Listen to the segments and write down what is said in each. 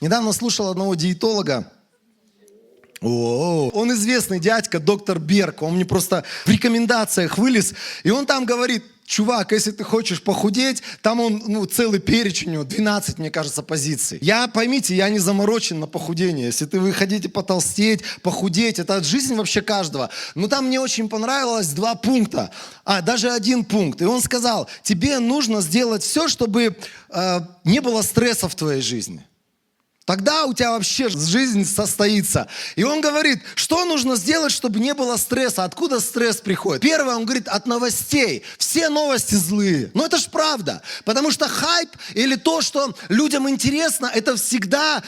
Недавно слушал одного диетолога. Он известный дядька, доктор Берг. Он мне просто в рекомендациях вылез. И он там говорит: чувак, если ты хочешь похудеть, там он, целый перечень, у него 12, мне кажется, позиций. Поймите, я не заморочен на похудение. Если вы хотите потолстеть, похудеть, это жизнь вообще каждого. Но там мне очень понравилось 2 пункта, даже 1 пункт. И он сказал: тебе нужно сделать все, чтобы не было стресса в твоей жизни. Тогда у тебя вообще жизнь состоится. И он говорит, что нужно сделать, чтобы не было стресса. Откуда стресс приходит? Первое, он говорит, от новостей. Все новости злые. Но это ж правда. Потому что хайп или то, что людям интересно, это всегда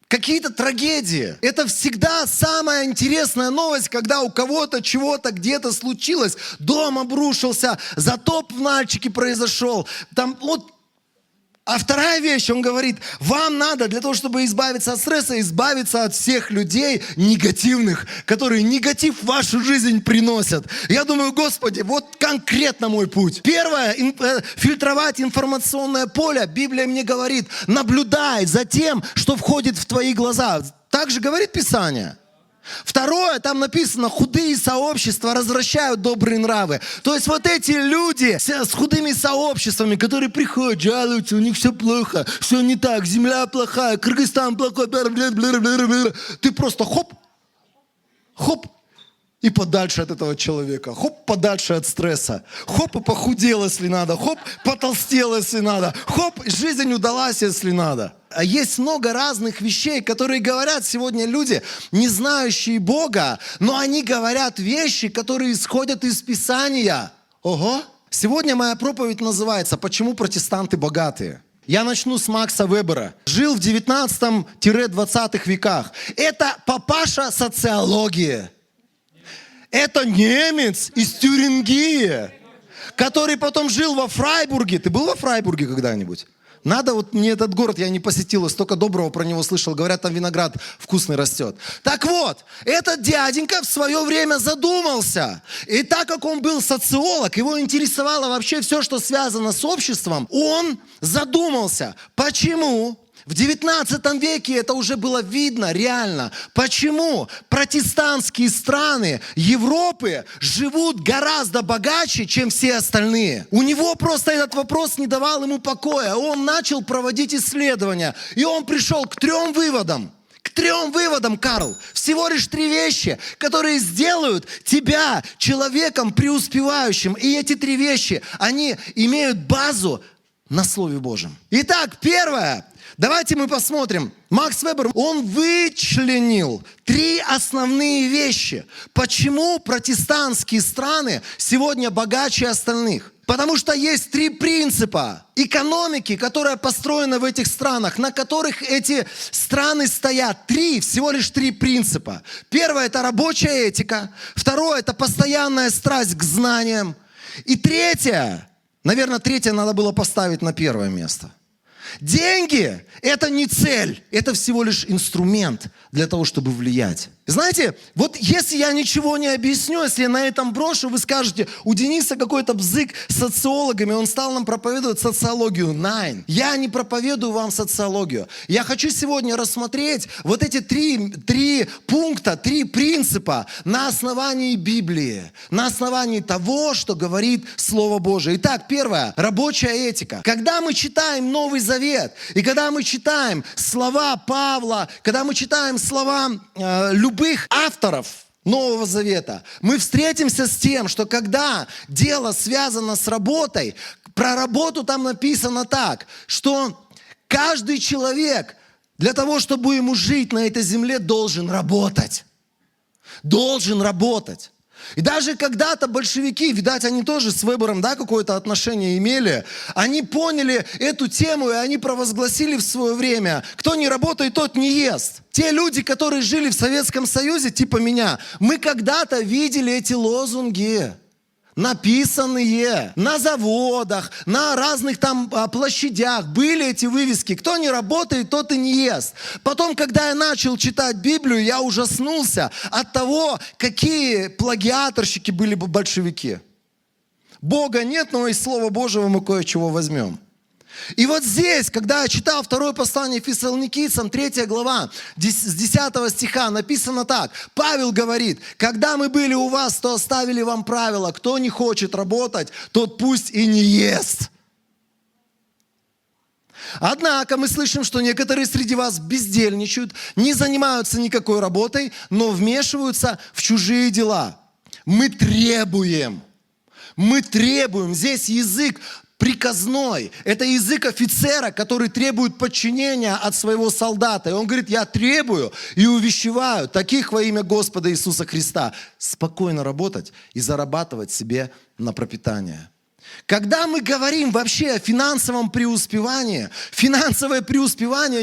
какие-то трагедии. Это всегда самая интересная новость, когда у кого-то чего-то где-то случилось. Дом обрушился, затоп в Нальчике произошел. А вторая вещь, он говорит, вам надо для того, чтобы избавиться от стресса, избавиться от всех людей негативных, которые негатив в вашу жизнь приносят. Я думаю, Господи, вот конкретно мой путь. Первое, фильтровать информационное поле. Библия мне говорит, наблюдай за тем, что входит в твои глаза. Так же говорит Писание. Второе, там написано, худые сообщества развращают добрые нравы. То есть вот эти люди с худыми сообществами, которые приходят, жалуются, у них все плохо, все не так, земля плохая, Кыргызстан плохой, ты просто хоп, и подальше от этого человека, хоп, подальше от стресса, хоп, и похудел, если надо, хоп, потолстел, если надо, хоп, жизнь удалась, если надо. Есть много разных вещей, которые говорят сегодня люди, не знающие Бога, но они говорят вещи, которые исходят из Писания. Ого! Сегодня моя проповедь называется «Почему протестанты богатые?». Я начну с Макса Вебера. Жил в 19-20 веках. Это папаша социологии. Это немец из Тюрингии, который потом жил во Фрайбурге. Ты был во Фрайбурге когда-нибудь? Надо, мне этот город я не посетил, столько доброго про него слышал. Говорят, там виноград вкусный растет. Так вот, этот дяденька в свое время задумался. И так как он был социолог, его интересовало вообще все, что связано с обществом, он задумался, почему в 19 веке это уже было видно реально. Почему протестантские страны Европы живут гораздо богаче, чем все остальные? У него просто этот вопрос не давал ему покоя. Он начал проводить исследования. И он пришел к 3 выводам. К 3 выводам, Карл. Всего лишь 3 вещи, которые сделают тебя человеком преуспевающим. И эти 3 вещи, они имеют базу на Слове Божьем. Итак, первое. Давайте мы посмотрим. Макс Вебер, он вычленил 3 основные вещи. Почему протестантские страны сегодня богаче остальных? Потому что есть 3 принципа экономики, которая построена в этих странах, на которых эти страны стоят. Всего лишь 3 принципа. Первое – это рабочая этика. Второе – это постоянная страсть к знаниям. И третье, наверное, надо было поставить на 1 место. Деньги – это не цель, это всего лишь инструмент для того, чтобы влиять. Знаете, вот если я ничего не объясню, если я на этом брошу, вы скажете, у Дениса какой-то бзык с социологами, он стал нам проповедовать социологию. Я не проповедую вам социологию. Я хочу сегодня рассмотреть вот эти 3 пункта, 3 принципа на основании Библии, на основании того, что говорит Слово Божие. Итак, первое – рабочая этика. Когда мы читаем Новый Завет, и когда мы читаем слова Павла, когда мы читаем слова любых авторов Нового Завета, мы встретимся с тем, что когда дело связано с работой, про работу там написано так, что каждый человек для того, чтобы ему жить на этой земле, должен работать. Должен работать. И даже когда-то большевики, видать, они тоже с Вебером, какое-то отношение имели, они поняли эту тему, и они провозгласили в свое время, кто не работает, тот не ест. Те люди, которые жили в Советском Союзе, типа меня, мы когда-то видели эти лозунги, написанные на заводах, на разных там площадях, были эти вывески. Кто не работает, тот и не ест. Потом, когда я начал читать Библию, я ужаснулся от того, какие плагиаторщики были бы большевики. Бога нет, но из Слова Божьего мы кое-чего возьмем. И вот здесь, когда я читал второе послание Фессалоникийцам, 3 глава, с 10 стиха, написано так. Павел говорит: когда мы были у вас, то оставили вам правила: кто не хочет работать, тот пусть и не ест. Однако мы слышим, что некоторые среди вас бездельничают, не занимаются никакой работой, но вмешиваются в чужие дела. Мы требуем, здесь язык приказной. Это язык офицера, который требует подчинения от своего солдата. И он говорит: я требую и увещеваю таких во имя Господа Иисуса Христа спокойно работать и зарабатывать себе на пропитание. Когда мы говорим вообще о финансовое преуспевание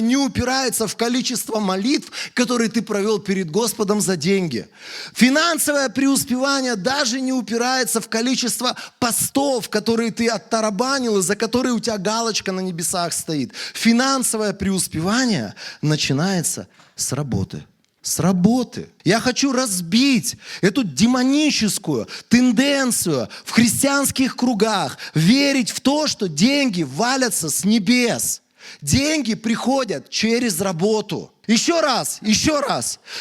не упирается в количество молитв, которые ты провел перед Господом за деньги. Финансовое преуспевание даже не упирается в количество постов, которые ты оттарабанил и за которые у тебя галочка на небесах стоит. Финансовое преуспевание начинается с работы. С работы. Я хочу разбить эту демоническую тенденцию в христианских кругах верить в то, что деньги валятся с небес. Деньги приходят через работу. Еще раз.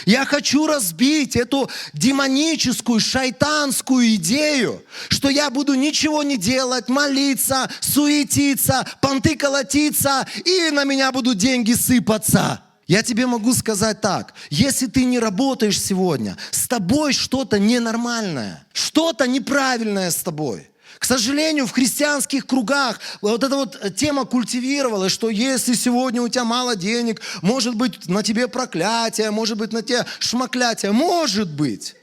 Я хочу разбить эту демоническую, шайтанскую идею, что я буду ничего не делать, молиться, суетиться, понты колотиться, и на меня будут деньги сыпаться. Я тебе могу сказать так: если ты не работаешь сегодня, с тобой что-то ненормальное, что-то неправильное с тобой. К сожалению, в христианских кругах вот эта вот тема культивировалась, что если сегодня у тебя мало денег, может быть на тебе проклятие, может быть на тебе шмаклятие, может быть.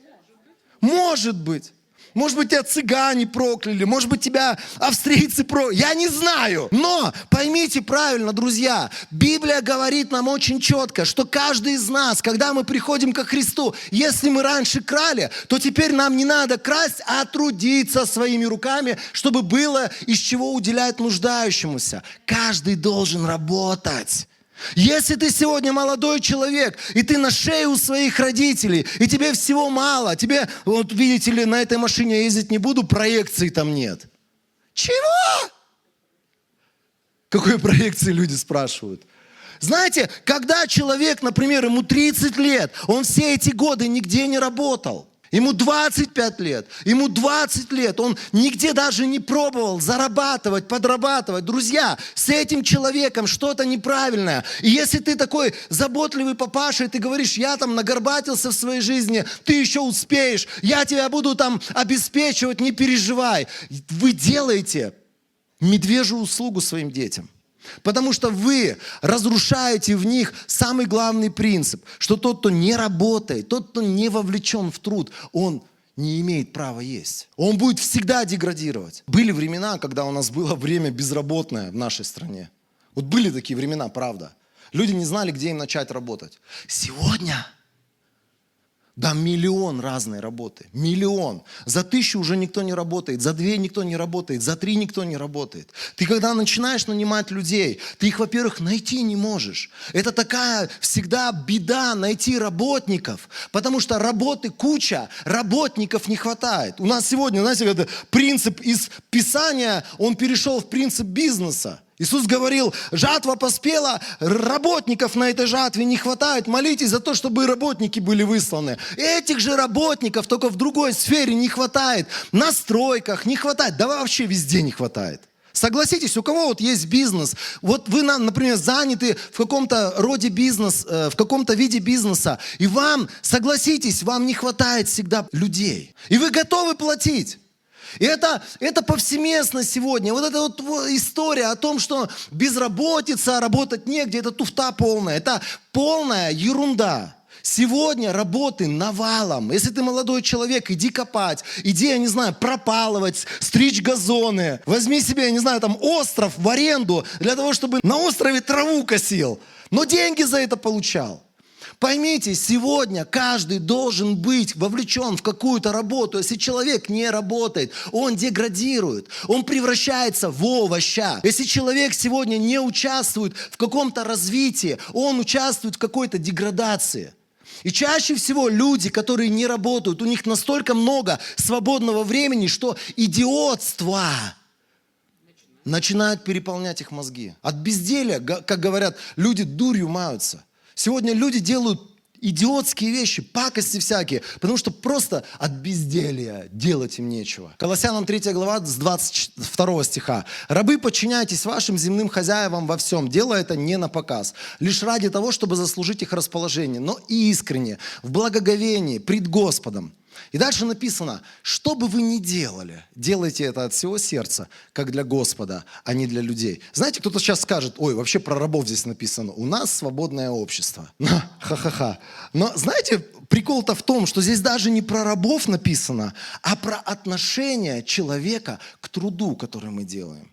Может быть, тебя цыгане прокляли, может быть, тебя австрийцы прокляли, я не знаю. Но поймите правильно, друзья, Библия говорит нам очень четко, что каждый из нас, когда мы приходим ко Христу, если мы раньше крали, то теперь нам не надо красть, а трудиться своими руками, чтобы было из чего уделять нуждающемуся. Каждый должен работать. Если ты сегодня молодой человек, и ты на шее у своих родителей, и тебе всего мало, тебе, вот видите ли, на этой машине ездить не буду, проекции там нет. Чего? Какой проекции люди спрашивают? Знаете, когда человек, например, ему 30 лет, он все эти годы нигде не работал. Ему 25 лет, ему 20 лет, он нигде даже не пробовал зарабатывать, подрабатывать. Друзья, с этим человеком что-то неправильное. И если ты такой заботливый папаша, и ты говоришь: я там нагорбатился в своей жизни, ты еще успеешь, я тебя буду там обеспечивать, не переживай. Вы делаете медвежью услугу своим детям. Потому что вы разрушаете в них самый главный принцип, что тот, кто не работает, тот, кто не вовлечен в труд, он не имеет права есть. Он будет всегда деградировать. Были времена, когда у нас было время безработное в нашей стране. Вот были такие времена, правда. Люди не знали, где им начать работать. Сегодня... Да, миллион разной работы. Миллион. За 1000 уже никто не работает, за 2 никто не работает, за 3 никто не работает. Ты когда начинаешь нанимать людей, ты их, во-первых, найти не можешь. Это такая всегда беда найти работников, потому что работы куча, работников не хватает. У нас сегодня, знаете, это принцип из Писания, он перешел в принцип бизнеса. Иисус говорил: жатва поспела, работников на этой жатве не хватает, молитесь за то, чтобы работники были высланы. Этих же работников только в другой сфере не хватает, на стройках не хватает, да вообще везде не хватает. Согласитесь, у кого вот есть бизнес, вот вы, например, заняты в каком-то роде бизнеса, в каком-то виде бизнеса, и вам, согласитесь, вам не хватает всегда людей, и вы готовы платить. И это повсеместно сегодня. Вот эта вот история о том, что безработица, работать негде, это туфта полная. Это полная ерунда. Сегодня работы навалом. Если ты молодой человек, иди копать, иди, я не знаю, пропалывать, стричь газоны. Возьми себе, я не знаю, там остров в аренду для того, чтобы на острове траву косил. Но деньги за это получал. Поймите, сегодня каждый должен быть вовлечен в какую-то работу. Если человек не работает, он деградирует, он превращается в овоща. Если человек сегодня не участвует в каком-то развитии, он участвует в какой-то деградации. И чаще всего люди, которые не работают, у них настолько много свободного времени, что идиотство начинают переполнять их мозги. От безделия, как говорят, люди дурью маются. Сегодня люди делают идиотские вещи, пакости всякие, потому что просто от безделья делать им нечего. Колоссянам 3 глава с 22 стиха. «Рабы, подчиняйтесь вашим земным хозяевам во всем, делая это не на показ, лишь ради того, чтобы заслужить их расположение, но и искренне, в благоговении, пред Господом». И дальше написано, что бы вы ни делали, делайте это от всего сердца, как для Господа, а не для людей. Знаете, кто-то сейчас скажет, ой, вообще про рабов здесь написано, у нас свободное общество. Ха-ха-ха. Но знаете, прикол-то в том, что здесь даже не про рабов написано, а про отношение человека к труду, который мы делаем.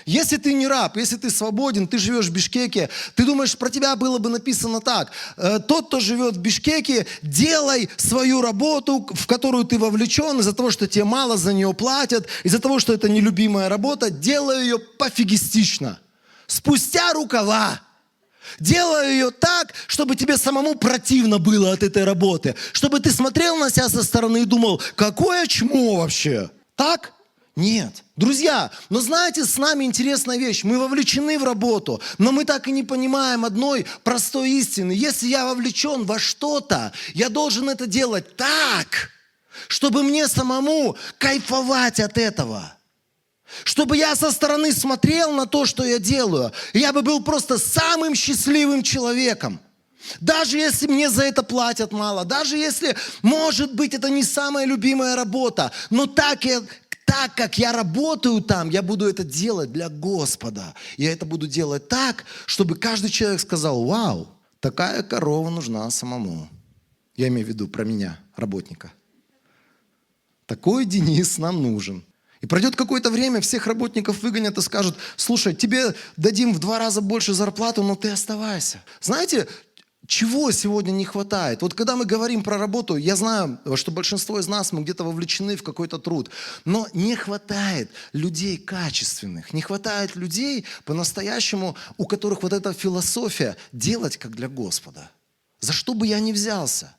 Если ты не раб, если ты свободен, ты живешь в Бишкеке, ты думаешь, про тебя было бы написано так. Тот, кто живет в Бишкеке, делай свою работу, в которую ты вовлечен, из-за того, что тебе мало за нее платят, из-за того, что это нелюбимая работа, делай ее пофигистично, спустя рукава. Делай ее так, чтобы тебе самому противно было от этой работы, чтобы ты смотрел на себя со стороны и думал, какое чмо вообще. Так? Нет. Друзья, но знаете, с нами интересная вещь. Мы вовлечены в работу, но мы так и не понимаем одной простой истины. Если я вовлечен во что-то, я должен это делать так, чтобы мне самому кайфовать от этого. Чтобы я со стороны смотрел на то, что я делаю, и я бы был просто самым счастливым человеком. Даже если мне за это платят мало, даже если, может быть, это не самая любимая работа, но так как я работаю там, я буду это делать для Господа. Я это буду делать так, чтобы каждый человек сказал, вау, такая корова нужна самому. Я имею в виду про меня, работника. Такой Денис нам нужен. И пройдет какое-то время, всех работников выгонят и скажут, слушай, тебе дадим в 2 раза больше зарплату, но ты оставайся. Знаете, чего сегодня не хватает? Вот когда мы говорим про работу, я знаю, что большинство из нас, мы где-то вовлечены в какой-то труд, но не хватает людей качественных, не хватает людей по-настоящему, у которых вот эта философия делать как для Господа. За что бы я ни взялся,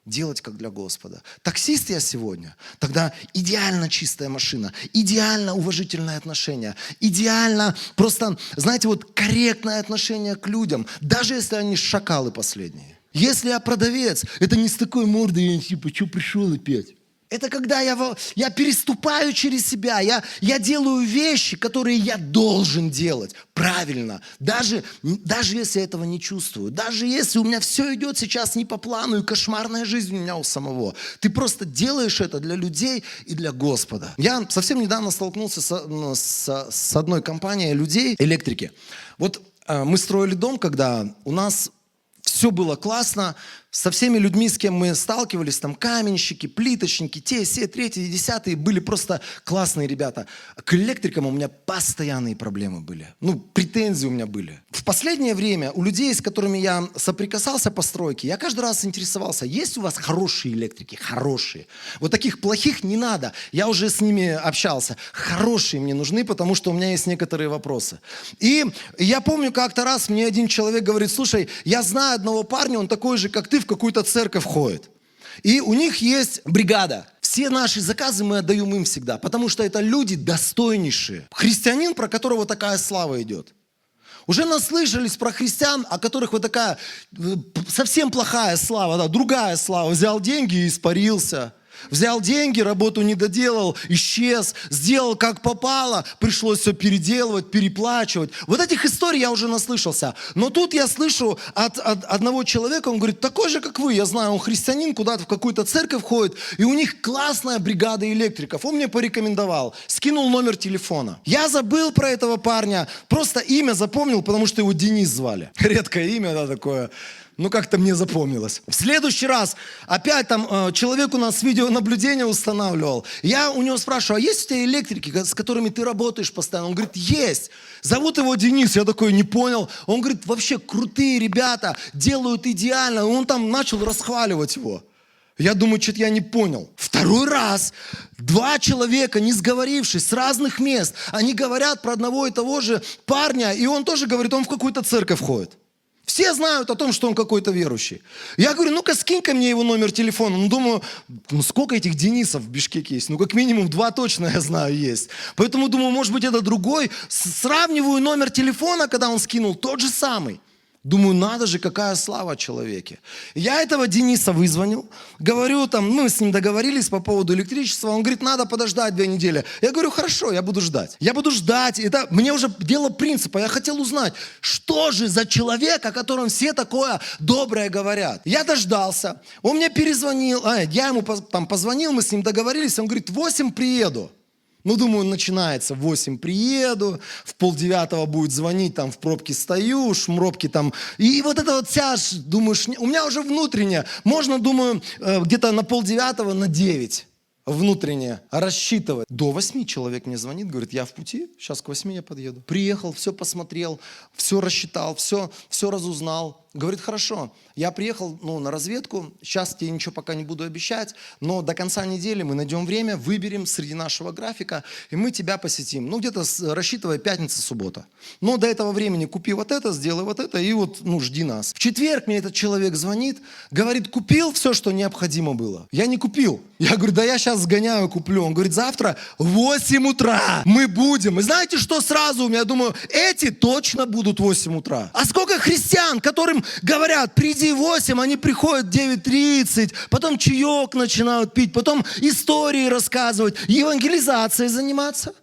делать как для Господа. Таксист я сегодня, тогда идеально чистая машина, идеально уважительное отношение, идеально просто, знаете, вот корректное отношение к людям, даже если они шакалы последние. Если я продавец, это не с такой мордой, я типа, что пришел опять? Это когда я переступаю через себя, я делаю вещи, которые я должен делать правильно, даже если я этого не чувствую, даже если у меня все идет сейчас не по плану и кошмарная жизнь у меня у самого. Ты просто делаешь это для людей и для Господа. Я совсем недавно столкнулся с одной компанией людей, электрики. Вот мы строили дом, когда у нас все было классно, со всеми людьми, с кем мы сталкивались, там каменщики, плиточники, те, все, третьи, десятые, были просто классные ребята. К электрикам у меня постоянные проблемы были, претензии у меня были. В последнее время у людей, с которыми я соприкасался по стройке, я каждый раз интересовался, есть у вас хорошие электрики, хорошие. Вот таких плохих не надо, я уже с ними общался. Хорошие мне нужны, потому что у меня есть некоторые вопросы. И я помню, как-то раз мне один человек говорит, слушай, я знаю одного парня, он такой же, как ты, в какую-то церковь ходит. И у них есть бригада. Все наши заказы мы отдаем им всегда, потому что это люди достойнейшие. Христианин, про которого такая слава идет. Уже наслышались про христиан, о которых вот такая совсем плохая слава, да, другая слава. Взял деньги и испарился. Взял деньги, работу не доделал, исчез, сделал как попало, пришлось все переделывать, переплачивать. Вот этих историй я уже наслышался. Но тут я слышу от одного человека, он говорит, такой же, как вы, я знаю, он христианин, куда-то в какую-то церковь ходит, и у них классная бригада электриков. Он мне порекомендовал, скинул номер телефона. Я забыл про этого парня, просто имя запомнил, потому что его Денис звали. Редкое имя, да, такое. Как-то мне запомнилось. В следующий раз опять там человек у нас видеонаблюдение устанавливал. Я у него спрашиваю, а есть у тебя электрики, с которыми ты работаешь постоянно? Он говорит, есть. Зовут его Денис. Я такой, не понял. Он говорит, вообще крутые ребята, делают идеально. И он там начал расхваливать его. Я думаю, что-то я не понял. Второй раз 2 человека, не сговорившись, с разных мест, они говорят про одного и того же парня, и он тоже говорит, он в какую-то церковь ходит. Все знают о том, что он какой-то верующий. Я говорю, ну-ка скинь-ка мне его номер телефона. Ну, думаю, сколько этих Денисов в Бишкеке есть? Ну, как минимум 2 точно, я знаю, есть. Поэтому думаю, может быть, это другой. Сравниваю номер телефона, когда он скинул, тот же самый. Думаю, надо же, какая слава о человеке. Я этого Дениса вызвонил, говорю, там, мы с ним договорились по поводу электричества, он говорит, надо подождать 2 недели. Я говорю, хорошо, я буду ждать. Я буду ждать, это мне уже дело принципа, я хотел узнать, что же за человек, о котором все такое доброе говорят. Я дождался, он мне перезвонил, я ему там позвонил, мы с ним договорились, он говорит, в 8 приеду. Ну, думаю, начинается, в 8 приеду, в 8:30 будет звонить, там в пробке стою, шмробки там. И вот это вот вся, думаешь, у меня уже внутреннее, можно, думаю, где-то на 8:30, на 9 внутреннее рассчитывать. До 8 человек мне звонит, говорит, я в пути, сейчас к 8 я подъеду. Приехал, все посмотрел, все рассчитал, все разузнал. Говорит, хорошо, я приехал на разведку, сейчас тебе ничего пока не буду обещать, но до конца недели мы найдем время, выберем среди нашего графика, и мы тебя посетим. Ну, где-то рассчитывая пятница-суббота. Но до этого времени купи вот это, сделай вот это, и вот, жди нас. В четверг мне этот человек звонит, говорит, купил все, что необходимо было. Я не купил. Я говорю, да я сейчас сгоняю, куплю. Он говорит, завтра в 8 утра мы будем. И знаете, что сразу у меня, я думаю, эти точно будут в 8 утра. А сколько христиан, которым говорят, приди в 8, они приходят в 9:30, потом чаек начинают пить, потом истории рассказывать, евангелизацией заниматься.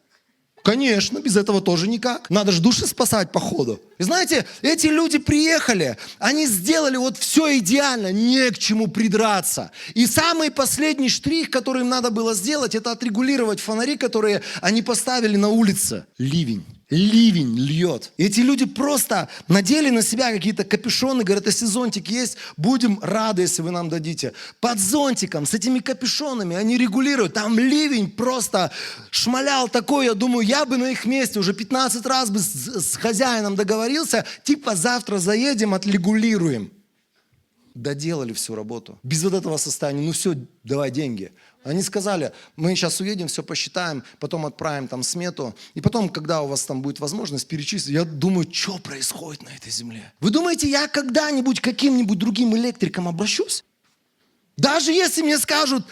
Конечно, без этого тоже никак. Надо же души спасать по ходу. И знаете, эти люди приехали, они сделали вот все идеально, не к чему придраться. И самый последний штрих, который им надо было сделать, это отрегулировать фонари, которые они поставили на улице. Ливень льет. И эти люди просто надели на себя какие-то капюшоны, говорят, если зонтик есть, будем рады, если вы нам дадите. Под зонтиком, с этими капюшонами они регулируют. Там ливень просто шмалял такой, я думаю, я бы на их месте уже 15 раз бы с хозяином договорился, типа завтра заедем, отрегулируем. Доделали всю работу. Без вот этого состояния, все, давай деньги. Они сказали, мы сейчас уедем, все посчитаем, потом отправим там смету. И потом, когда у вас там будет возможность перечислить, я думаю, что происходит на этой земле? Вы думаете, я когда-нибудь к каким-нибудь другим электрикам обращусь? Даже если мне скажут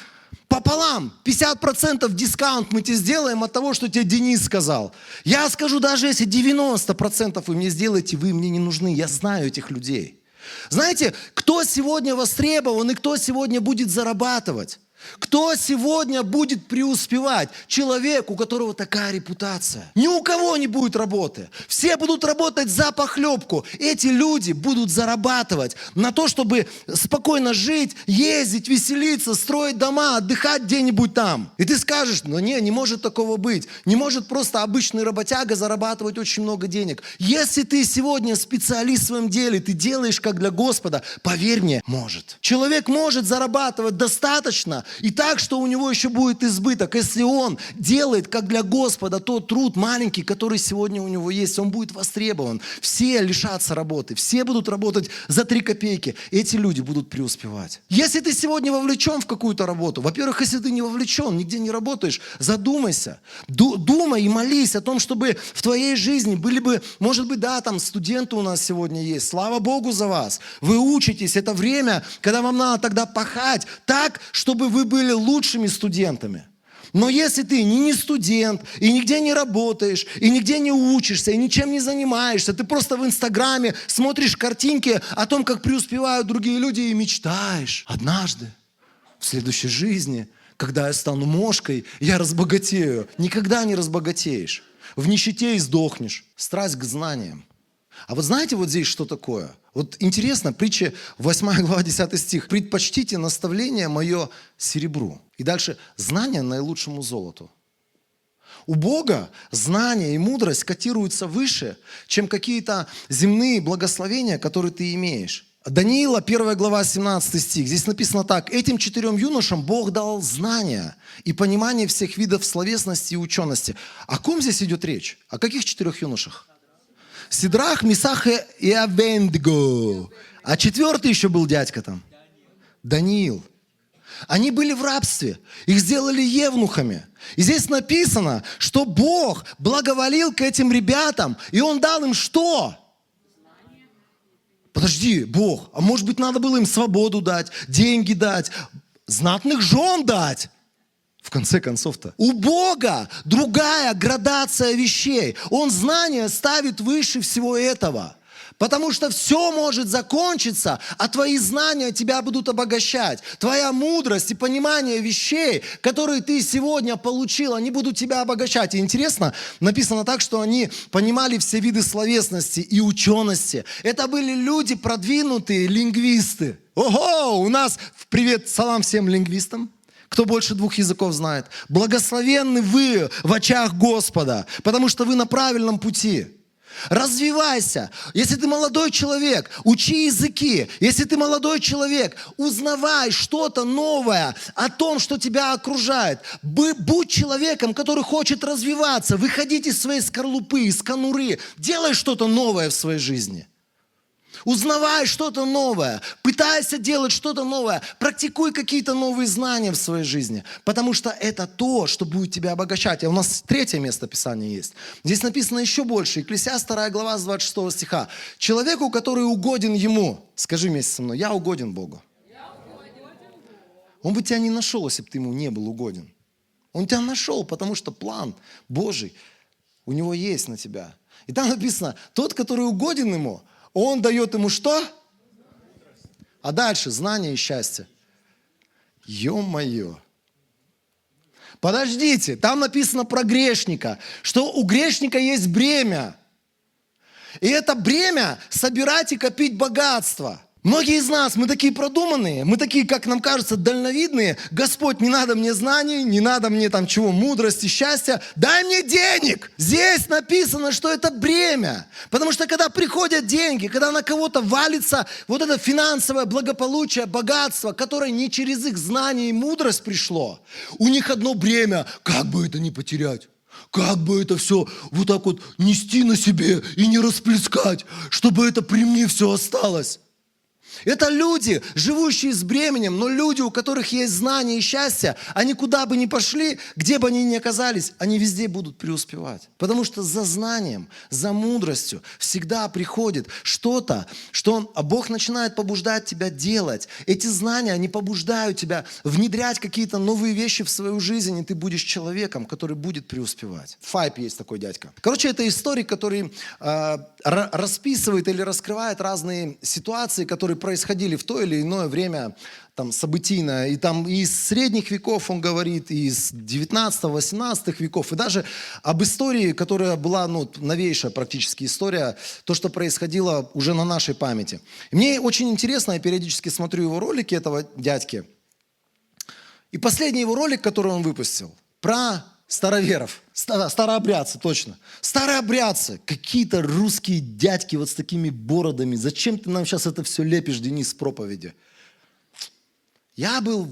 пополам, 50% дискаунт мы тебе сделаем от того, что тебе Денис сказал. Я скажу, даже если 90% вы мне сделаете, вы мне не нужны, я знаю этих людей. Знаете, кто сегодня востребован и кто сегодня будет зарабатывать? Кто сегодня будет преуспевать? Человек, у которого такая репутация. Ни у кого не будет работы. Все будут работать за похлебку. Эти люди будут зарабатывать на то, чтобы спокойно жить, ездить, веселиться, строить дома, отдыхать где-нибудь там. И ты скажешь, не может такого быть. Не может просто обычный работяга зарабатывать очень много денег. Если ты сегодня специалист в своем деле, ты делаешь как для Господа, поверь мне, может. Человек может зарабатывать достаточно, и так, что у него еще будет избыток. Если он делает, как для Господа, тот труд маленький, который сегодня у него есть, он будет востребован. Все лишатся работы, все будут работать за 3 копейки. Эти люди будут преуспевать. Если ты сегодня вовлечен в какую-то работу, во-первых, если ты не вовлечен, нигде не работаешь, задумайся. Думай и молись о том, чтобы в твоей жизни были бы, может быть, там студенты у нас сегодня есть. Слава Богу за вас. Вы учитесь, это время, когда вам надо тогда пахать так, чтобы вы были лучшими студентами. Но если ты не студент, и нигде не работаешь, и нигде не учишься, и ничем не занимаешься, ты просто в Инстаграме смотришь картинки о том, как преуспевают другие люди, и мечтаешь. Однажды, в следующей жизни, когда я стану мошкой, я разбогатею. Никогда не разбогатеешь. В нищете и сдохнешь. Страсть к знаниям. А вот знаете вот здесь что такое? Вот интересно, притча 8 глава 10 стих. «Предпочтите наставление мое серебру». И дальше «знание наилучшему золоту». У Бога знание и мудрость котируются выше, чем какие-то земные благословения, которые ты имеешь. Даниила, 1 глава, 17 стих. Здесь написано так. «Этим 4 юношам Бог дал знания и понимание всех видов словесности и учености». О ком здесь идет речь? О каких 4 юношах? Сидрах, Месах и Аведnego. А 4 еще был дядька там. Даниил. Они были в рабстве. Их сделали евнухами. И здесь написано, что Бог благоволил к этим ребятам. И Он дал им что? Подожди, Бог, а может быть, надо было им свободу дать, деньги дать, знатных жен дать? В конце концов-то. У Бога другая градация вещей. Он знания ставит выше всего этого. Потому что все может закончиться, а твои знания тебя будут обогащать. Твоя мудрость и понимание вещей, которые ты сегодня получил, они будут тебя обогащать. И интересно, написано так, что они понимали все виды словесности и учености. Это были люди продвинутые, лингвисты. Ого, у нас, привет, салам всем лингвистам. Кто больше 2 языков знает. Благословенны вы в очах Господа, потому что вы на правильном пути. Развивайся. Если ты молодой человек, учи языки. Если ты молодой человек, узнавай что-то новое о том, что тебя окружает. Будь человеком, который хочет развиваться, выходить из своей скорлупы, из конуры. Делай что-то новое в своей жизни. Узнавай что-то новое, пытайся делать что-то новое, практикуй какие-то новые знания в своей жизни, потому что это то, что будет тебя обогащать. А у нас 3 место Писания есть. Здесь написано еще больше. Екклесиаст 2 глава с 26 стиха. Человеку, который угоден ему, скажи вместе со мной, я угоден Богу. Он бы тебя не нашел, если бы ты ему не был угоден. Он тебя нашел, потому что план Божий у него есть на тебя. И там написано, тот, который угоден ему, он дает ему что? А дальше знание и счастье. Ё-моё. Подождите, там написано про грешника, что у грешника есть бремя. И это бремя собирать и копить богатство. Многие из нас, мы такие продуманные, мы такие, как нам кажется, дальновидные. Господь, не надо мне знаний, не надо мне там чего, мудрости, счастья. Дай мне денег. Здесь написано, что это бремя. Потому что когда приходят деньги, когда на кого-то валится вот это финансовое благополучие, богатство, которое не через их знание и мудрость пришло, у них одно бремя, как бы это не потерять. Как бы это все вот так вот нести на себе и не расплескать, чтобы это при мне все осталось. Это люди, живущие с бременем, но люди, у которых есть знания и счастье, они куда бы ни пошли, где бы они ни оказались, они везде будут преуспевать. Потому что за знанием, за мудростью всегда приходит что-то, что Бог начинает побуждать тебя делать. Эти знания, они побуждают тебя внедрять какие-то новые вещи в свою жизнь, и ты будешь человеком, который будет преуспевать. Файп есть такой дядька. Короче, это историк, который расписывает или раскрывает разные ситуации, которые происходили в то или иное время там, событийно. И там и из средних веков он говорит, и из 19-18 веков, и даже об истории, которая была новейшая практически история, то, что происходило уже на нашей памяти. И мне очень интересно, я периодически смотрю его ролики, этого дядьки. И последний его ролик, который он выпустил, про староверов, старообрядцы, точно. Старообрядцы, какие-то русские дядьки вот с такими бородами. Зачем ты нам сейчас это все лепишь, Денис, с проповеди? Я был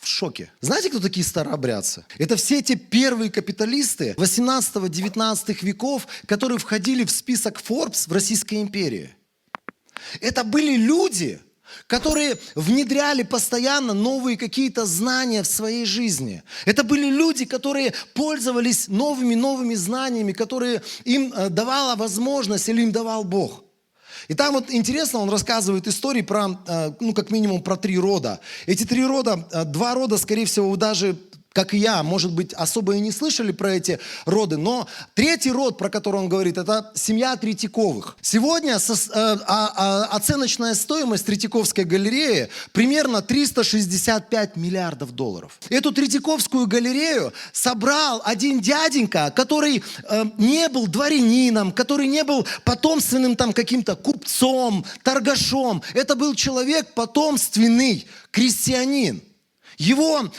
в шоке. Знаете, кто такие старообрядцы? Это все те первые капиталисты 18-19 веков, которые входили в список Forbes в Российской империи. Это были люди, которые внедряли постоянно новые какие-то знания в своей жизни. Это были люди, которые пользовались новыми знаниями, которые им давала возможность или им давал Бог. И там вот интересно, он рассказывает истории про, как минимум, про 3 рода. Эти 3 рода, 2 рода, скорее всего, вы даже, как и я, может быть, особо и не слышали про эти роды, но 3-й род, про который он говорит, это семья Третьяковых. Сегодня оценочная стоимость Третьяковской галереи примерно 365 миллиардов долларов. Эту Третьяковскую галерею собрал один дяденька, который не был дворянином, который не был потомственным там каким-то купцом, торгашом. Это был человек потомственный, крестьянин. Его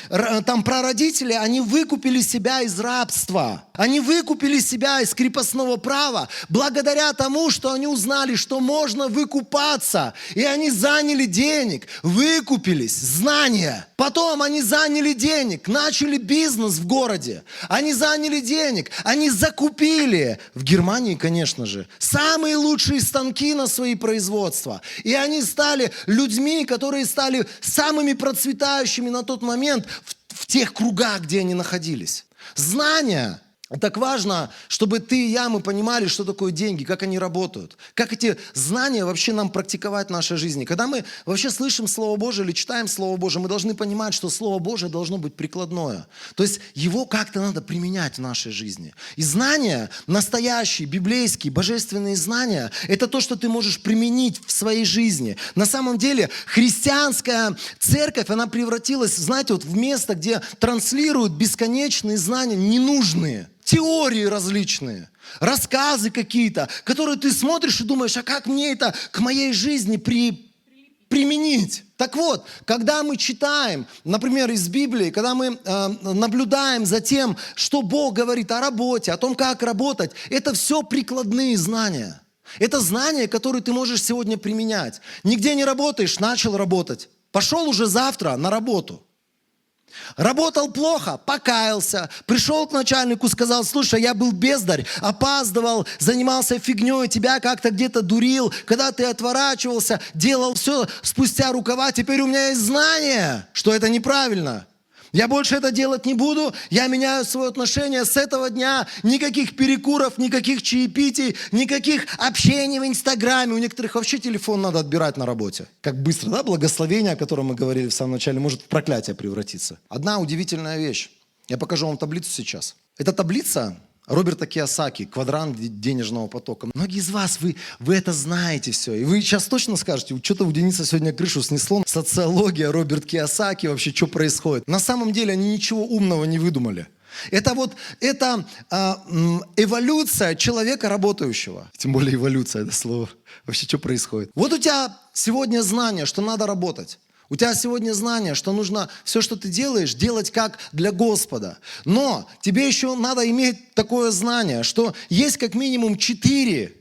там прародители, они выкупили себя из рабства. Они выкупили себя из крепостного права благодаря тому, что они узнали, что можно выкупаться. И они заняли денег, выкупились, знания. Потом они заняли денег, начали бизнес в городе. Они заняли денег, они закупили, в Германии, конечно же, самые лучшие станки на свои производства. И они стали людьми, которые стали самыми процветающими на тот момент в тех кругах, где они находились. Знания, Так важно, чтобы ты и я, мы понимали, что такое деньги, как они работают, как эти знания вообще нам практиковать в нашей жизни. Когда мы вообще слышим Слово Божие или читаем Слово Божие, мы должны понимать, что Слово Божие должно быть прикладное. То есть его как-то надо применять в нашей жизни. И знания, настоящие, библейские, божественные знания, это то, что ты можешь применить в своей жизни. На самом деле христианская церковь, она превратилась, знаете, вот в место, где транслируют бесконечные знания, ненужные. Теории различные, рассказы какие-то, которые ты смотришь и думаешь, а как мне это к моей жизни применить? Так вот, когда мы читаем, например, из Библии, когда мы наблюдаем за тем, что Бог говорит о работе, о том, как работать, это все прикладные знания. Это знания, которые ты можешь сегодня применять. Нигде не работаешь, начал работать. Пошел уже завтра на работу. Работал плохо, покаялся, пришел к начальнику, сказал, слушай, я был бездарь, опаздывал, занимался фигней, тебя как-то где-то дурил, когда ты отворачивался, делал все спустя рукава, теперь у меня есть знание, что это неправильно. Я больше это делать не буду, я меняю свое отношение с этого дня, никаких перекуров, никаких чаепитий, никаких общений в Инстаграме. У некоторых вообще телефон надо отбирать на работе. Как быстро, да, благословение, о котором мы говорили в самом начале, может в проклятие превратиться. Одна удивительная вещь. Я покажу вам таблицу сейчас. Эта таблица Роберта Кийосаки, квадрант денежного потока. Многие из вас, вы это знаете все. И вы сейчас точно скажете, что-то у Дениса сегодня крышу снесло. Социология, Роберт Кийосаки, вообще что происходит. На самом деле они ничего умного не выдумали. Это эволюция человека работающего. Тем более эволюция, это слово. Вообще что происходит? Вот у тебя сегодня знание, что надо работать. У тебя сегодня знание, что нужно все, что ты делаешь, делать как для Господа. Но тебе еще надо иметь такое знание, что есть как минимум 4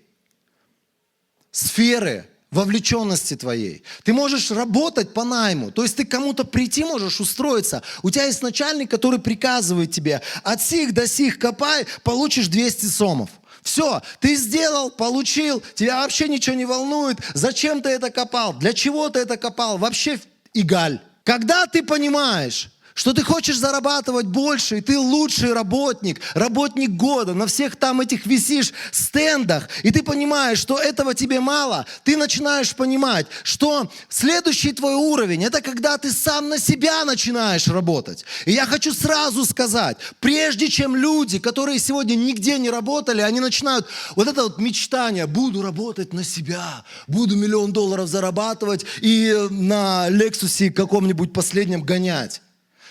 сферы вовлеченности твоей. Ты можешь работать по найму, то есть ты к кому-то прийти можешь, устроиться. У тебя есть начальник, который приказывает тебе, от сих до сих копай, получишь 200 сомов. Все, ты сделал, получил, тебя вообще ничего не волнует. Зачем ты это копал? Для чего ты это копал? Вообще игаль. Когда ты понимаешь, что ты хочешь зарабатывать больше, и ты лучший работник, работник года, на всех там этих висишь стендах, и ты понимаешь, что этого тебе мало, ты начинаешь понимать, что следующий твой уровень, это когда ты сам на себя начинаешь работать. И я хочу сразу сказать, прежде чем люди, которые сегодня нигде не работали, они начинают вот это вот мечтание, буду работать на себя, буду $1 000 000 зарабатывать и на Лексусе каком-нибудь последнем гонять.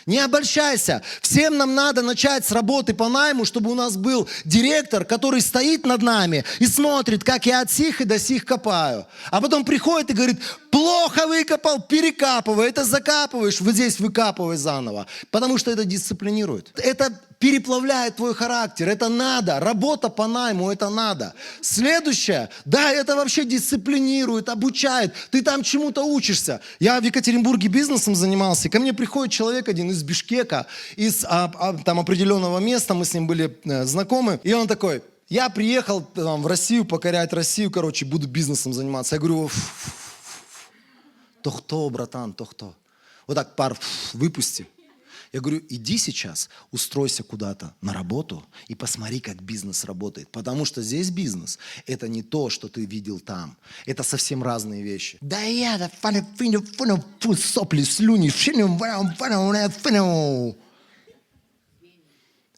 Не обольщайся. Всем нам надо начать с работы по найму, чтобы у нас был директор, который стоит над нами и смотрит, как я от сих и до сих копаю. А потом приходит и говорит, плохо выкопал, перекапывай, это закапываешь, вот здесь выкапывай заново. Потому что это дисциплинирует. Это переплавляет твой характер, это надо. Работа по найму, это надо. Следующее, да, это вообще дисциплинирует, обучает. Ты там чему-то учишься. Я в Екатеринбурге бизнесом занимался, и ко мне приходит человек один из Бишкека, из там определенного места, мы с ним были знакомы, и он такой, я приехал там, в Россию, покорять Россию, короче, буду бизнесом заниматься. Я говорю, то кто, братан, то кто? Вот так пар выпусти. Я говорю, иди сейчас, устройся куда-то на работу и посмотри, как бизнес работает. Потому что здесь бизнес – это не то, что ты видел там. Это совсем разные вещи. Да я, сопли, слюни,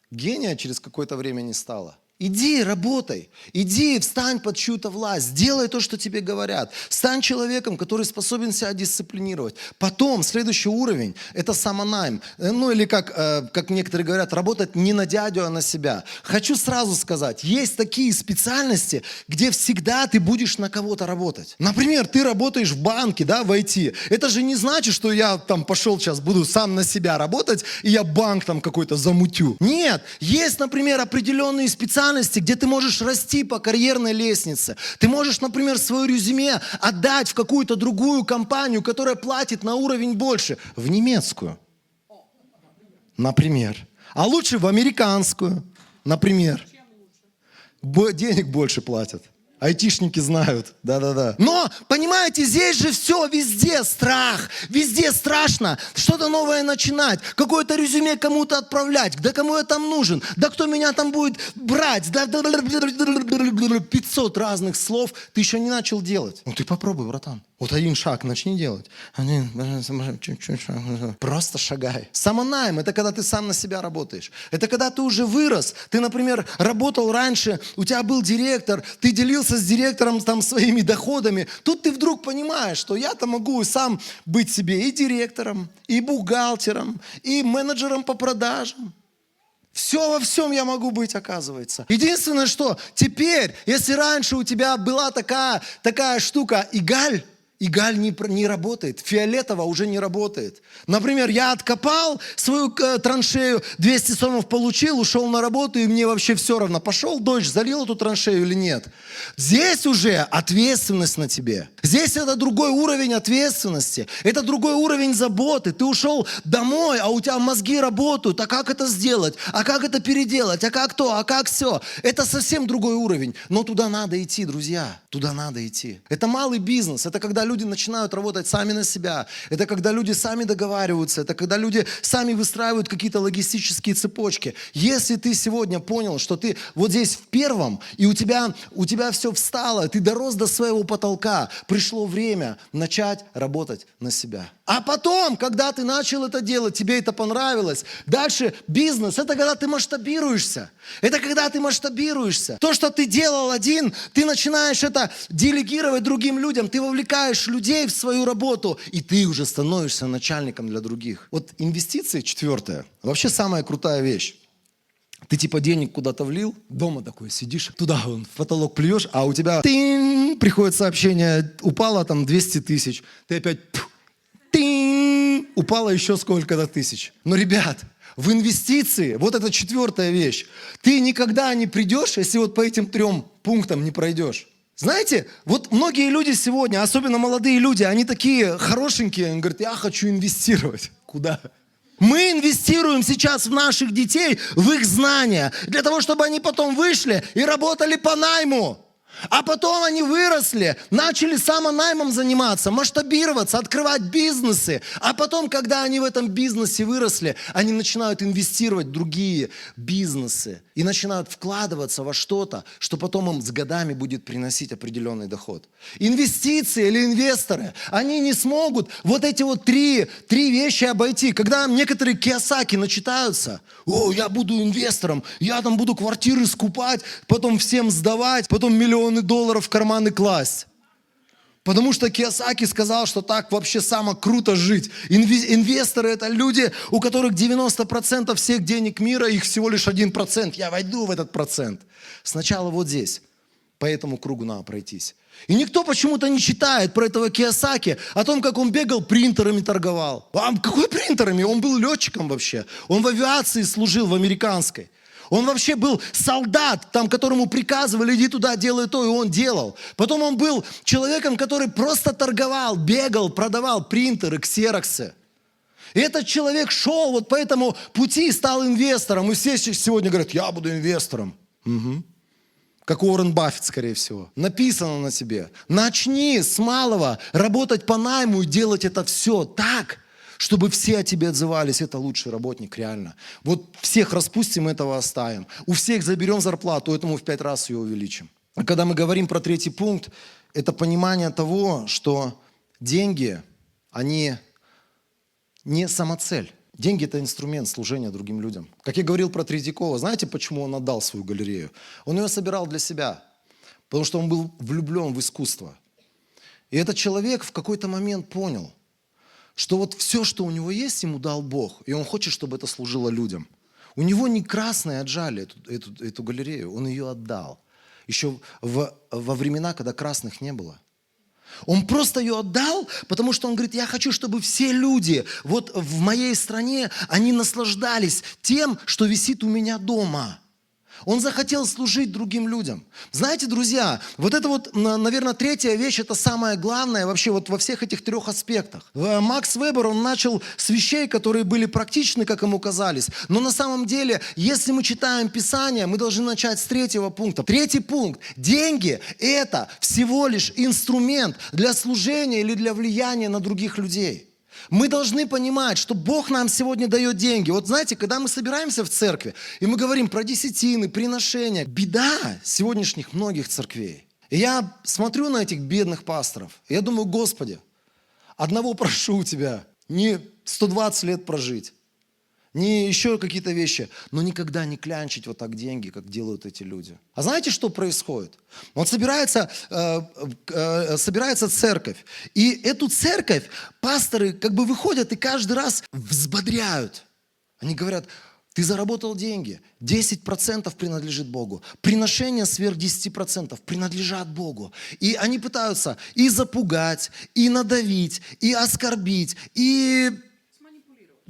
гения через какое-то время не стало. Иди, работай, иди, встань под чью-то власть, делай то, что тебе говорят. Стань человеком, который способен себя дисциплинировать. Потом, следующий уровень, это самонайм. Ну или как некоторые говорят, работать не на дядю, а на себя. Хочу сразу сказать, есть такие специальности, где всегда ты будешь на кого-то работать. Например, ты работаешь в банке, да, в IT. Это же не значит, что я там пошел сейчас, буду сам на себя работать, и я банк там какой-то замутю. Нет, есть, например, определенные специальности, где ты можешь расти по карьерной лестнице. Ты можешь, например, свое резюме отдать в какую-то другую компанию, которая платит на уровень больше. В немецкую, например. А лучше в американскую, например. Денег больше платят. Айтишники знают, да-да-да. Но, понимаете, здесь же все, везде страх, везде страшно что-то новое начинать, какое-то резюме кому-то отправлять, да кому я там нужен, да кто меня там будет брать, да 500 разных слов ты еще не начал делать. Ну ты попробуй, братан. Вот один шаг начни делать. Просто шагай. Самонайм – это когда ты сам на себя работаешь. Это когда ты уже вырос. Ты, например, работал раньше, у тебя был директор, ты делился с директором там своими доходами. Тут ты вдруг понимаешь, что я-то могу сам быть себе и директором, и бухгалтером, и менеджером по продажам. Все во всем я могу быть, оказывается. Единственное, что теперь, если раньше у тебя была такая штука игаль не работает, фиолетово уже не работает. Например, я откопал свою траншею, 200 сомов получил, ушел на работу, и мне вообще все равно, пошел дождь, залил эту траншею или нет. Здесь уже ответственность на тебе. Здесь это другой уровень ответственности, это другой уровень заботы. Ты ушел домой, а у тебя мозги работают, а как это сделать, а как это переделать, а как то, а как все. Это совсем другой уровень, но туда надо идти, друзья, туда надо идти. Это малый бизнес, это когда люди начинают работать сами на себя. Это когда люди сами договариваются. Это когда люди сами выстраивают какие-то логистические цепочки. Если ты сегодня понял, что ты вот здесь в первом, и у тебя все встало, ты дорос до своего потолка, пришло время начать работать на себя. А потом, когда ты начал это делать, тебе это понравилось, дальше бизнес, это когда ты масштабируешься. Это когда ты масштабируешься. То, что ты делал один, ты начинаешь это делегировать другим людям, ты вовлекаешь людей в свою работу, и ты уже становишься начальником для других. Вот инвестиции, четвертое, вообще самая крутая вещь. Ты типа денег куда-то влил, дома такой сидишь, туда вон, в потолок плюешь, а у тебя приходит сообщение, упало там 200 тысяч, ты опять упало еще сколько-то тысяч. Но, ребят, в инвестиции, вот это четвертая вещь, ты никогда не придешь, если вот по этим 3 пунктам не пройдешь. Знаете, вот многие люди сегодня, особенно молодые люди, они такие хорошенькие, они говорят, я хочу инвестировать. Куда? Мы инвестируем сейчас в наших детей, в их знания, для того, чтобы они потом вышли и работали по найму. А потом они выросли, начали самонаймом заниматься, масштабироваться, открывать бизнесы. А потом, когда они в этом бизнесе выросли, они начинают инвестировать в другие бизнесы. И начинают вкладываться во что-то, что потом им с годами будет приносить определенный доход. Инвестиции или инвесторы, они не смогут вот эти вот три вещи обойти. Когда некоторые Кийосаки начитаются, я буду инвестором, я там буду квартиры скупать, потом всем сдавать, потом миллионы долларов в карманы класть. Потому что Кийосаки сказал, что так вообще самое круто жить. Инвесторы – это люди, у которых 90% всех денег мира, их всего лишь 1%. Я войду в этот процент. Сначала вот здесь. По этому кругу надо пройтись. И никто почему-то не читает про этого Кийосаки, о том, как он бегал принтерами торговал. А какой принтерами? Он был летчиком вообще. Он в авиации служил, в американской. Он вообще был солдат, там, которому приказывали, иди туда, делай то, и он делал. Потом он был человеком, который просто торговал, бегал, продавал принтеры, ксероксы. И этот человек шел вот по этому пути и стал инвестором. И все сегодня говорят, я буду инвестором. Угу. Как Уоррен Баффет, скорее всего. Написано на тебе. Начни с малого работать по найму и делать это все так, чтобы все о тебе отзывались, это лучший работник, реально. Вот всех распустим, этого оставим. У всех заберем зарплату, этому в 5 раз ее увеличим. А когда мы говорим про 3 пункт, это понимание того, что деньги, они не самоцель. Деньги – это инструмент служения другим людям. Как я говорил про Третьякова, знаете, почему он отдал свою галерею? Он ее собирал для себя, потому что он был влюблен в искусство. И этот человек в какой-то момент понял, что вот все, что у него есть, ему дал Бог, и он хочет, чтобы это служило людям. У него не красные отжали эту галерею, он ее отдал. Еще во времена, когда красных не было. Он просто ее отдал, потому что он говорит, я хочу, чтобы все люди вот в моей стране, они наслаждались тем, что висит у меня дома. Он захотел служить другим людям. Знаете, друзья, вот это вот, наверное, третья вещь, это самое главное вообще вот во всех этих трех аспектах. Макс Вебер, он начал с вещей, которые были практичны, как ему казались. Но на самом деле, если мы читаем Писание, мы должны начать с третьего пункта. Третий пункт. Деньги – это всего лишь инструмент для служения или для влияния на других людей. Мы должны понимать, что Бог нам сегодня дает деньги. Вот знаете, когда мы собираемся в церкви, и мы говорим про десятины, приношения, беда сегодняшних многих церквей. И я смотрю на этих бедных пасторов, и я думаю, Господи, одного прошу у Тебя, не 120 лет прожить, не еще какие-то вещи, но никогда не клянчить вот так деньги, как делают эти люди. А знаете, что происходит? Вот собирается церковь, и эту церковь пасторы как бы выходят и каждый раз взбодряют. Они говорят, ты заработал деньги, 10% принадлежит Богу. Приношения сверх 10% принадлежат Богу. И они пытаются и запугать, и надавить, и оскорбить, и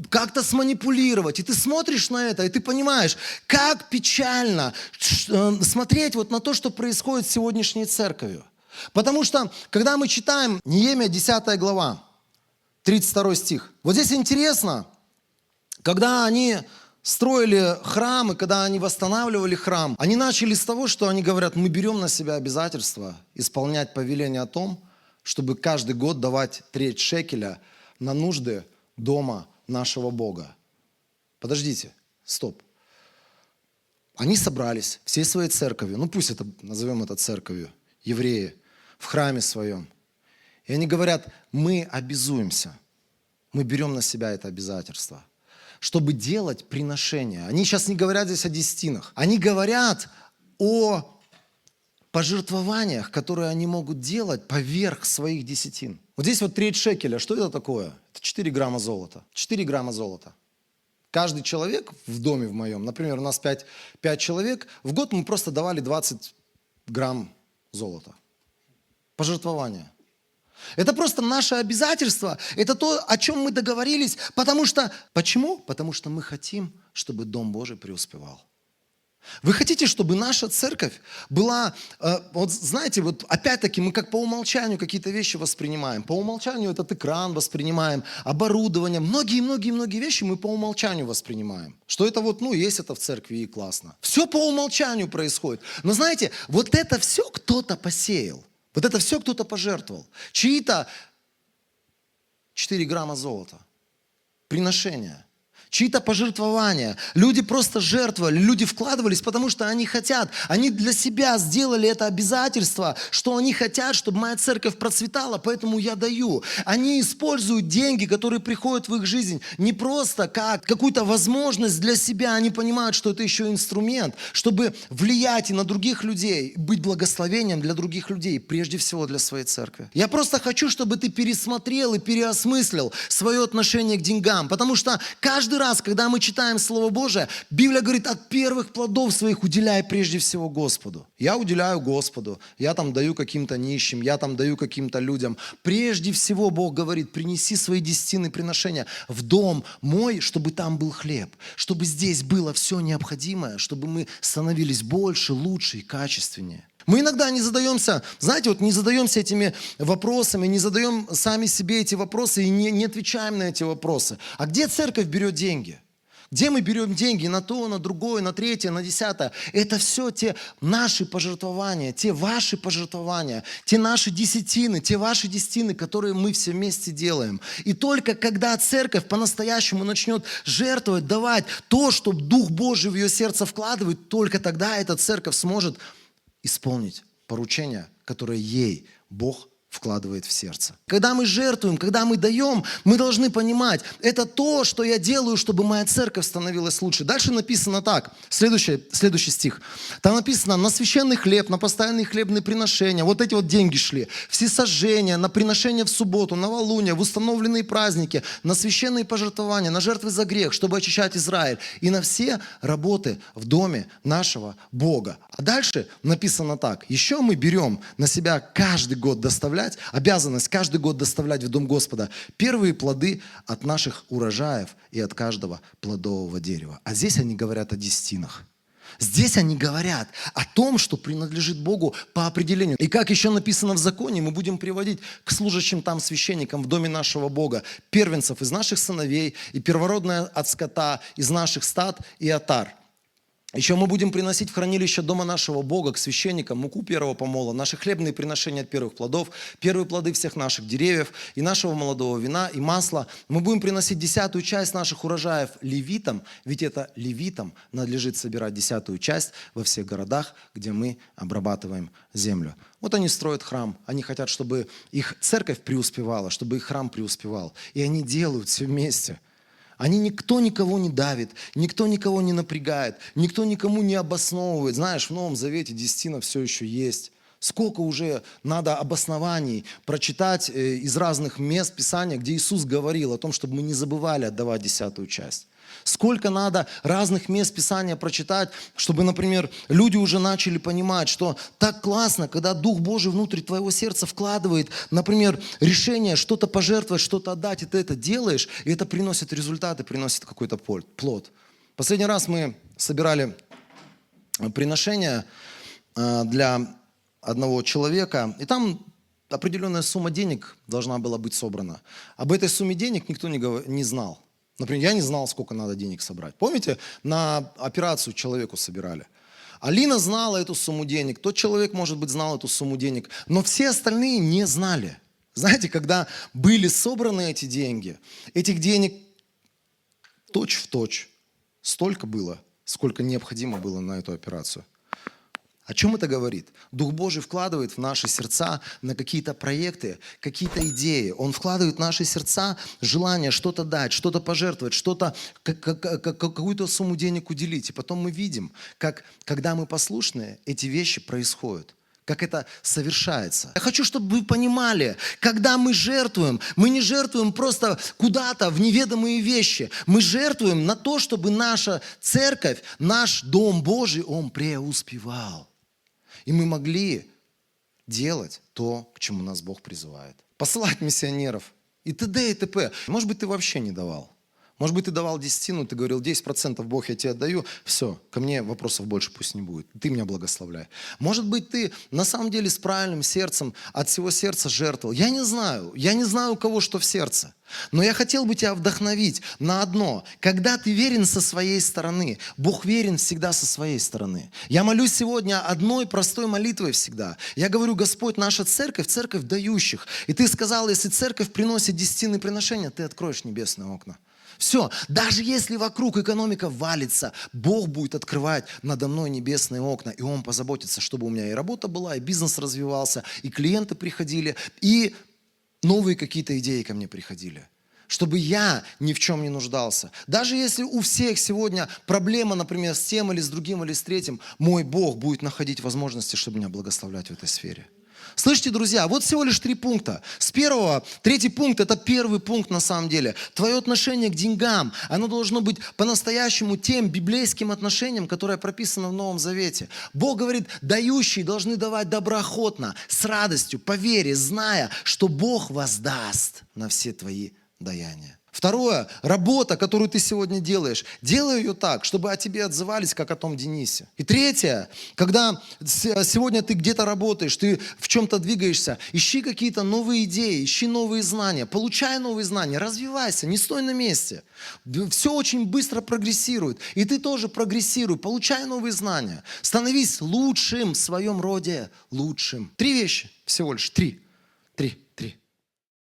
как-то сманипулировать. И ты смотришь на это, и ты понимаешь, как печально смотреть вот на то, что происходит с сегодняшней церковью. Потому что, когда мы читаем Неемия 10 глава, 32 стих, вот здесь интересно, когда они строили храм, и когда они восстанавливали храм, они начали с того, что они говорят, мы берем на себя обязательство исполнять повеление о том, чтобы каждый год давать треть шекеля на нужды дома нашего Бога. Подождите, стоп. Они собрались всей своей церковью, ну пусть это, назовем это церковью, евреи, в храме своем. И они говорят, мы обязуемся, мы берем на себя это обязательство, чтобы делать приношения. Они сейчас не говорят здесь о десятинах, они говорят о пожертвованиях, которые они могут делать поверх своих десятин. Вот здесь вот треть шекеля, что это такое? Это 4 грамма золота. 4 грамма золота. Каждый человек в доме в моем, например, у нас 5 человек, в год мы просто давали 20 грамм золота. Пожертвование. Это просто наше обязательство, это то, о чем мы договорились, потому что, почему? Потому что мы хотим, чтобы Дом Божий преуспевал. Вы хотите, чтобы наша церковь была, вот знаете, вот опять-таки мы как по умолчанию какие-то вещи воспринимаем. По умолчанию этот экран воспринимаем, оборудование, многие вещи мы по умолчанию воспринимаем. Что это вот, ну, есть это в церкви и классно. Все по умолчанию происходит. Но знаете, вот это все кто-то посеял, вот это все кто-то пожертвовал. Чьи-то 4 грамма золота, приношения. Чьи-то пожертвования. Люди просто жертвовали, люди вкладывались, потому что они хотят. Они для себя сделали это обязательство, что они хотят, чтобы моя церковь процветала, поэтому я даю. Они используют деньги, которые приходят в их жизнь, не просто как какую-то возможность для себя. Они понимают, что это еще инструмент, чтобы влиять и на других людей, быть благословением для других людей, прежде всего для своей церкви. Я просто хочу, чтобы ты пересмотрел и переосмыслил свое отношение к деньгам, потому что каждый раз, когда мы читаем Слово Божие, Библия говорит, от первых плодов своих уделяй прежде всего Господу. Я уделяю Господу, я там даю каким-то нищим, я там даю каким-то людям. Прежде всего Бог говорит, принеси свои десятины приношения в дом мой, чтобы там был хлеб, чтобы здесь было все необходимое, чтобы мы становились больше, лучше и качественнее. Мы иногда не задаемся, знаете, вот не задаемся этими вопросами, не задаем сами себе эти вопросы и не отвечаем на эти вопросы. А где церковь берет деньги? Где мы берем деньги на то, на другое, на третье, на 10? Это все те наши пожертвования, те ваши пожертвования, те наши десятины, те ваши десятины, которые мы все вместе делаем. И только когда церковь по-настоящему начнет жертвовать, давать то, что Дух Божий в ее сердце вкладывает, только тогда эта церковь сможет исполнить поручение, которое ей Бог вкладывает в сердце. Когда мы жертвуем, когда мы даем, мы должны понимать, это то, что я делаю, чтобы моя церковь становилась лучше. Дальше написано так, следующий стих. Там написано, на священный хлеб, на постоянные хлебные приношения, вот эти вот деньги шли, всесожжения, на приношения в субботу, на новолуние, в установленные праздники, на священные пожертвования, на жертвы за грех, чтобы очищать Израиль, и на все работы в доме нашего Бога. А дальше написано так, еще мы берем на себя каждый год доставлять, обязанность каждый год доставлять в Дом Господа первые плоды от наших урожаев и от каждого плодового дерева. А здесь они говорят о десятинах. Здесь они говорят о том, что принадлежит Богу по определению. И как еще написано в законе, мы будем приводить к служащим там священникам в доме нашего Бога первенцев из наших сыновей и первородное от скота из наших стад и отар. Еще мы будем приносить в хранилище дома нашего Бога к священникам муку первого помола, наши хлебные приношения от первых плодов, первые плоды всех наших деревьев и нашего молодого вина и масла. Мы будем приносить 10-ю часть наших урожаев левитам, ведь это левитам надлежит собирать 10-ю часть во всех городах, где мы обрабатываем землю. Вот они строят храм, они хотят, чтобы их церковь преуспевала, чтобы их храм преуспевал. И они делают все вместе. Никто никого не давит, никто никого не напрягает, никто никому не обосновывает. Знаешь, в Новом Завете десятина все еще есть. Сколько уже надо обоснований прочитать из разных мест Писания, где Иисус говорил о том, чтобы мы не забывали отдавать 10-ю часть. Сколько надо разных мест Писания прочитать, чтобы, например, люди уже начали понимать, что так классно, когда Дух Божий внутрь твоего сердца вкладывает, например, решение что-то пожертвовать, что-то отдать, и ты это делаешь, и это приносит результаты, приносит какой-то плод. Последний раз мы собирали приношения для одного человека, и там определенная сумма денег должна была быть собрана. Об этой сумме денег никто не знал. Например, я не знал, сколько надо денег собрать. Помните, на операцию человеку собирали? Алина знала эту сумму денег, тот человек, может быть, знал эту сумму денег, но все остальные не знали. Знаете, когда были собраны эти деньги, этих денег точь-в-точь столько было, сколько необходимо было на эту операцию. О чем это говорит? Дух Божий вкладывает в наши сердца на какие-то проекты, какие-то идеи. Он вкладывает в наши сердца желание что-то дать, что-то пожертвовать, что-то, какую-то сумму денег уделить. И потом мы видим, как, когда мы послушны, эти вещи происходят. Как это совершается. Я хочу, чтобы вы понимали, когда мы не жертвуем просто куда-то в неведомые вещи. Мы жертвуем на то, чтобы наша церковь, наш Дом Божий, он преуспевал. И мы могли делать то, к чему нас Бог призывает. Посылать миссионеров и т.д. и т.п. Может быть, ты вообще не давал. Может быть, ты давал десятину, ты говорил, 10% Бог я тебе отдаю, все, ко мне вопросов больше пусть не будет, ты меня благословляй. Может быть, ты на самом деле с правильным сердцем, от всего сердца жертвовал. Я не знаю, у кого что в сердце. Но я хотел бы тебя вдохновить на одно. Когда ты верен со своей стороны, Бог верен всегда со своей стороны. Я молюсь сегодня одной простой молитвой всегда. Я говорю, Господь, наша церковь, церковь дающих. И ты сказал, если церковь приносит десятинные приношения, ты откроешь небесные окна. Все, даже если вокруг экономика валится, Бог будет открывать надо мной небесные окна, и Он позаботится, чтобы у меня и работа была, и бизнес развивался, и клиенты приходили, и новые какие-то идеи ко мне приходили. Чтобы я ни в чем не нуждался. Даже если у всех сегодня проблема, например, с тем или с другим или с третьим, мой Бог будет находить возможности, чтобы меня благословлять в этой сфере. Слышите, друзья, вот всего лишь 3 пункта. С первого, 3-й пункт, это первый пункт на самом деле. Твое отношение к деньгам, оно должно быть по-настоящему тем библейским отношением, которое прописано в Новом Завете. Бог говорит, дающие должны давать доброохотно, с радостью, по вере, зная, что Бог воздаст на все твои даяния. Второе, работа, которую ты сегодня делаешь, делай ее так, чтобы о тебе отзывались, как о том Денисе. И третье, когда сегодня ты где-то работаешь, ты в чем-то двигаешься, ищи какие-то новые идеи, ищи новые знания, получай новые знания, развивайся, не стой на месте. Все очень быстро прогрессирует, и ты тоже прогрессируй, получай новые знания, становись лучшим в своем роде, лучшим. 3 вещи, всего лишь 3. 3.